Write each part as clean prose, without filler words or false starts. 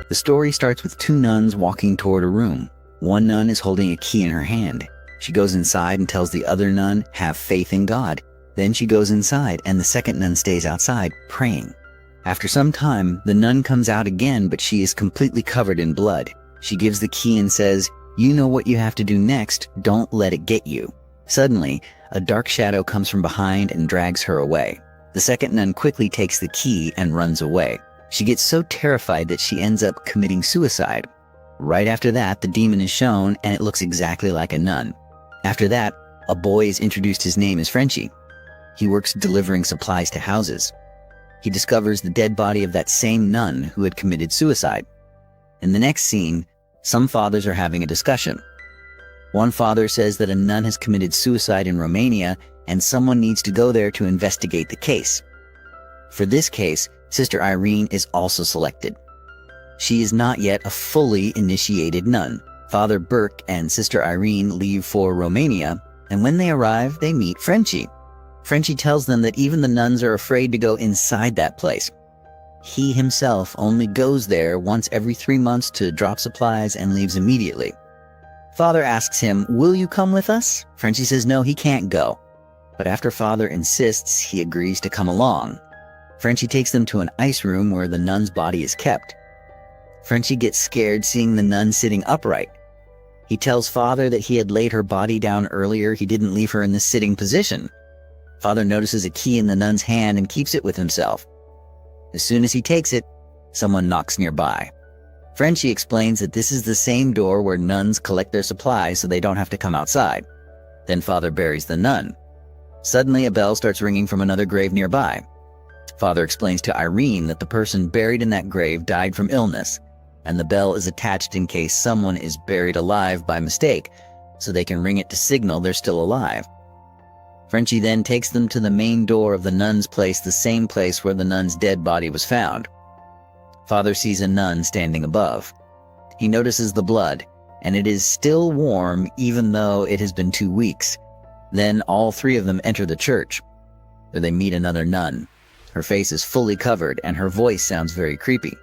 The story starts with two nuns walking toward a room. One nun is holding a key in her hand. She goes inside and tells the other nun, "Have faith in God." Then she goes inside, and the second nun stays outside, praying. After some time, the nun comes out again, but she is completely covered in blood. She gives the key and says, "You know what you have to do next. Don't let it get you." Suddenly, a dark shadow comes from behind and drags her away. The second nun quickly takes the key and runs away. She gets so terrified that she ends up committing suicide. Right after that, the demon is shown, and it looks exactly like a nun. After that, a boy is introduced. His name is Frenchie. He works delivering supplies to houses. He discovers the dead body of that same nun who had committed suicide. In the next scene, some fathers are having a discussion. One father says that a nun has committed suicide in Romania and someone needs to go there to investigate the case. For this case, Sister Irene is also selected. She is not yet a fully initiated nun. Father Burke and Sister Irene leave for Romania, and when they arrive, they meet Frenchie. Frenchie tells them that even the nuns are afraid to go inside that place. He himself only goes there once every 3 months to drop supplies and leaves immediately. Father asks him, "Will you come with us?" Frenchie says no, he can't go. But after Father insists, he agrees to come along. Frenchie takes them to an ice room where the nun's body is kept. Frenchie gets scared seeing the nun sitting upright. He tells Father that he had laid her body down earlier. He didn't leave her in the sitting position. Father notices a key in the nun's hand and keeps it with himself. As soon as he takes it, someone knocks nearby. Frenchie explains that this is the same door where nuns collect their supplies so they don't have to come outside. Then Father buries the nun. Suddenly, a bell starts ringing from another grave nearby. Father explains to Irene that the person buried in that grave died from illness, and the bell is attached in case someone is buried alive by mistake, so they can ring it to signal they're still alive. Frenchie then takes them to the main door of the nun's place, the same place where the nun's dead body was found. Father sees a nun standing above. He notices the blood, and it is still warm even though it has been 2 weeks. Then all three of them enter the church, where they meet another nun. Her face is fully covered, and her voice sounds very creepy.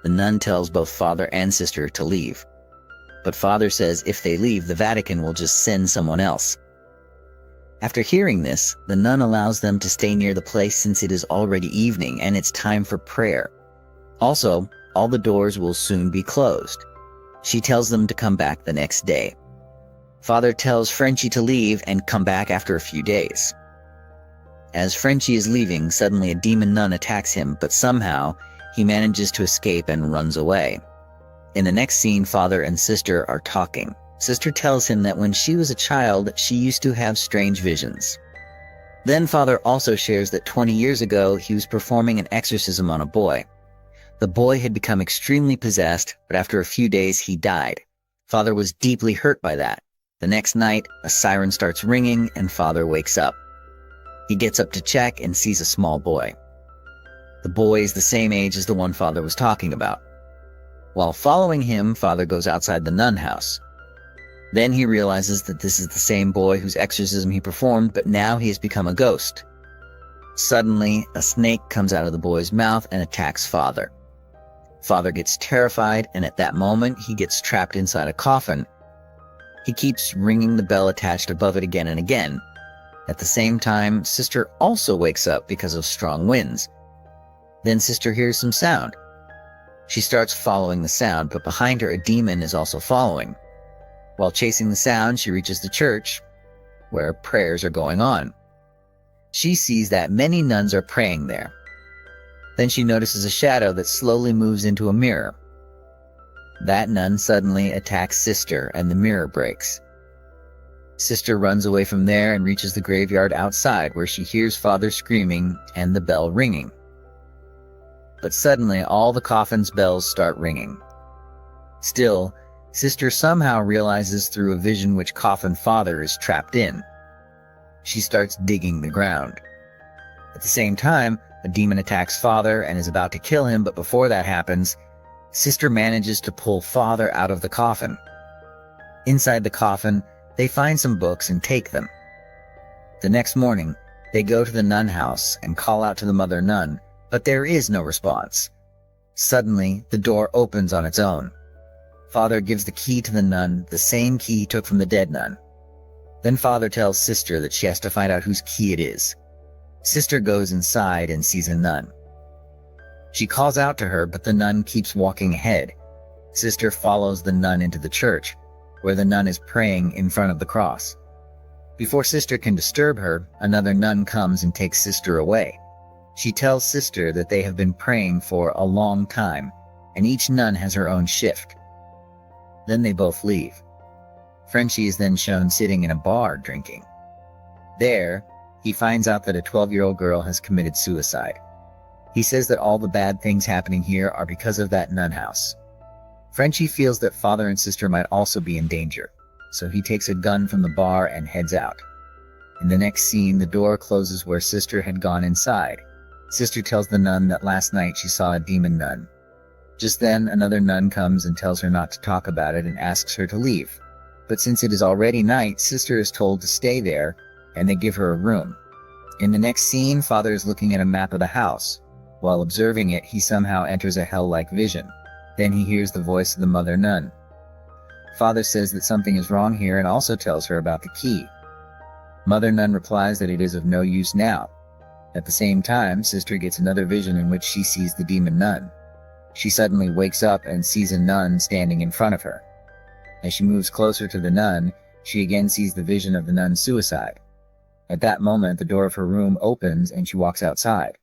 The nun tells both Father and Sister to leave. But Father says if they leave, the Vatican will just send someone else. After hearing this, the nun allows them to stay near the place since it is already evening and it's time for prayer. Also, all the doors will soon be closed. She tells them to come back the next day. Father tells Frenchie to leave and come back after a few days. As Frenchie is leaving, suddenly a demon nun attacks him, but somehow he manages to escape and runs away. In the next scene, Father and Sister are talking. Sister tells him that when she was a child, she used to have strange visions. Then Father also shares that 20 years ago, he was performing an exorcism on a boy. The boy had become extremely possessed, but after a few days, he died. Father was deeply hurt by that. The next night, a siren starts ringing and Father wakes up. He gets up to check and sees a small boy. The boy is the same age as the one Father was talking about. While following him, Father goes outside the nun house. Then he realizes that this is the same boy whose exorcism he performed, but now he has become a ghost. Suddenly, a snake comes out of the boy's mouth and attacks Father. Father gets terrified, and at that moment, he gets trapped inside a coffin. He keeps ringing the bell attached above it again and again. At the same time, Sister also wakes up because of strong winds. Then Sister hears some sound. She starts following the sound, but behind her a demon is also following. While chasing the sound, she reaches the church, where prayers are going on. She sees that many nuns are praying there. Then she notices a shadow that slowly moves into a mirror. That nun suddenly attacks Sister, and the mirror breaks. Sister runs away from there and reaches the graveyard outside, where she hears Father screaming and the bell ringing. But suddenly, all the coffin's bells start ringing. Still, Sister somehow realizes through a vision which coffin Father is trapped in. She starts digging the ground. At the same time, a demon attacks Father and is about to kill him, but before that happens, Sister manages to pull Father out of the coffin. Inside the coffin, they find some books and take them. The next morning, they go to the nun house and call out to the mother nun, but there is no response. Suddenly, the door opens on its own. Father gives the key to the nun, the same key he took from the dead nun. Then Father tells Sister that she has to find out whose key it is. Sister goes inside and sees a nun. She calls out to her, but the nun keeps walking ahead. Sister follows the nun into the church, where the nun is praying in front of the cross. Before Sister can disturb her, another nun comes and takes Sister away. She tells Sister that they have been praying for a long time, and each nun has her own shift. Then they both leave. Frenchie is then shown sitting in a bar drinking. There, he finds out that a 12-year-old girl has committed suicide. He says that all the bad things happening here are because of that nun house. Frenchie feels that Father and Sister might also be in danger, so he takes a gun from the bar and heads out. In the next scene, the door closes where Sister had gone inside. Sister tells the nun that last night she saw a demon nun. Just then, another nun comes and tells her not to talk about it and asks her to leave. But since it is already night, Sister is told to stay there, and they give her a room. In the next scene, Father is looking at a map of the house. While observing it, he somehow enters a hell-like vision. Then he hears the voice of the mother nun. Father says that something is wrong here and also tells her about the key. Mother nun replies that it is of no use now. At the same time, Sister gets another vision in which she sees the demon nun. She suddenly wakes up and sees a nun standing in front of her. As she moves closer to the nun, she again sees the vision of the nun's suicide. At that moment, the door of her room opens and she walks outside.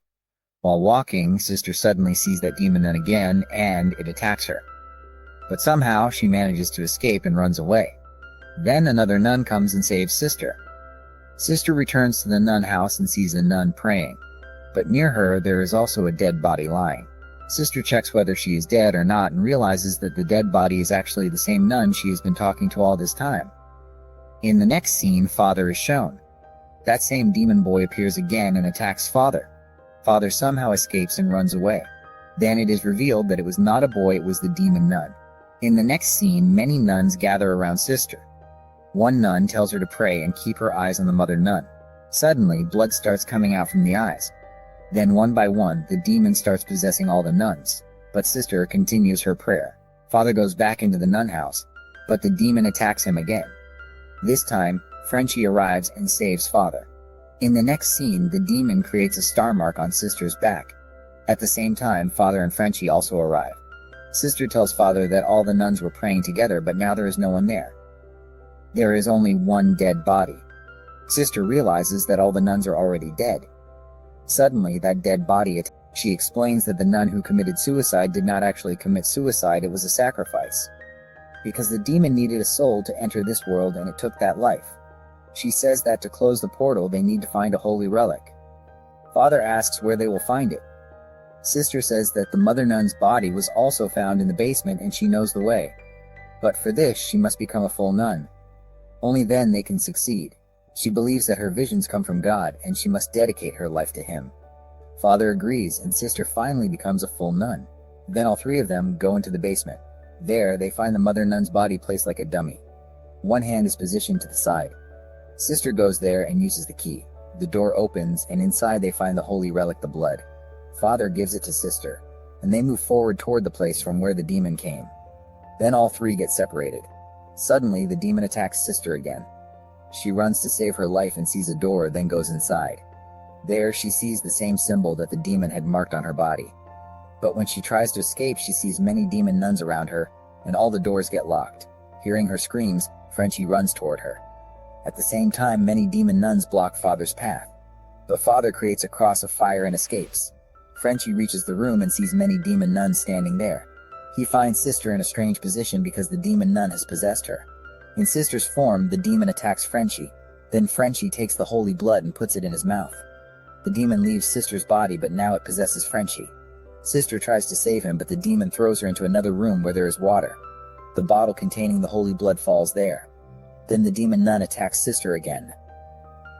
While walking, Sister suddenly sees that demon nun again and it attacks her. But somehow, she manages to escape and runs away. Then another nun comes and saves Sister. Sister returns to the nun house and sees a nun praying. But near her, there is also a dead body lying. Sister checks whether she is dead or not and realizes that the dead body is actually the same nun she has been talking to all this time. In the next scene, Father is shown. That same demon boy appears again and attacks Father. Father somehow escapes and runs away. Then it is revealed that it was not a boy, it was the demon nun. In the next scene, many nuns gather around Sister. One nun tells her to pray and keep her eyes on the mother nun. Suddenly, blood starts coming out from the eyes. Then one by one, the demon starts possessing all the nuns. But Sister continues her prayer. Father goes back into the nun house, but the demon attacks him again. This time, Frenchie arrives and saves Father. In the next scene, the demon creates a star mark on Sister's back. At the same time, Father and Frenchie also arrive. Sister tells Father that all the nuns were praying together, but now there is no one there. There is only one dead body. Sister realizes that all the nuns are already dead. Suddenly, that dead body, she explains that the nun who committed suicide did not actually commit suicide, it was a sacrifice. Because the demon needed a soul to enter this world and it took that life. She says that to close the portal, they need to find a holy relic. Father asks where they will find it. Sister says that the mother nun's body was also found in the basement and she knows the way. But for this, she must become a full nun. Only then they can succeed. She believes that her visions come from God and she must dedicate her life to Him. Father agrees and Sister finally becomes a full nun. Then all three of them go into the basement. There, they find the mother nun's body placed like a dummy. One hand is positioned to the side. Sister goes there and uses the key. The door opens and inside they find the holy relic, the blood. Father gives it to Sister, and they move forward toward the place from where the demon came. Then all three get separated. Suddenly, the demon attacks Sister again. She runs to save her life and sees a door, then goes inside. There, she sees the same symbol that the demon had marked on her body. But when she tries to escape, she sees many demon nuns around her, and all the doors get locked. Hearing her screams, Frenchie runs toward her. At the same time, many demon nuns block Father's path. But Father creates a cross of fire and escapes. Frenchie reaches the room and sees many demon nuns standing there. He finds Sister in a strange position because the demon nun has possessed her. In Sister's form, the demon attacks Frenchie. Then Frenchie takes the holy blood and puts it in his mouth. The demon leaves Sister's body, but now it possesses Frenchie. Sister tries to save him, but the demon throws her into another room where there is water. The bottle containing the holy blood falls there. Then the demon nun attacks Sister again.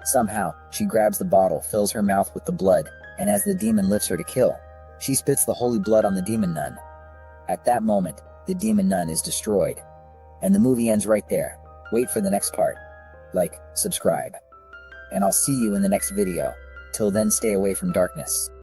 Somehow, she grabs the bottle, fills her mouth with the blood, and as the demon lifts her to kill, she spits the holy blood on the demon nun. At that moment, the demon nun is destroyed. And the movie ends right there. Wait for the next part. Like, subscribe. And I'll see you in the next video. Till then, stay away from darkness.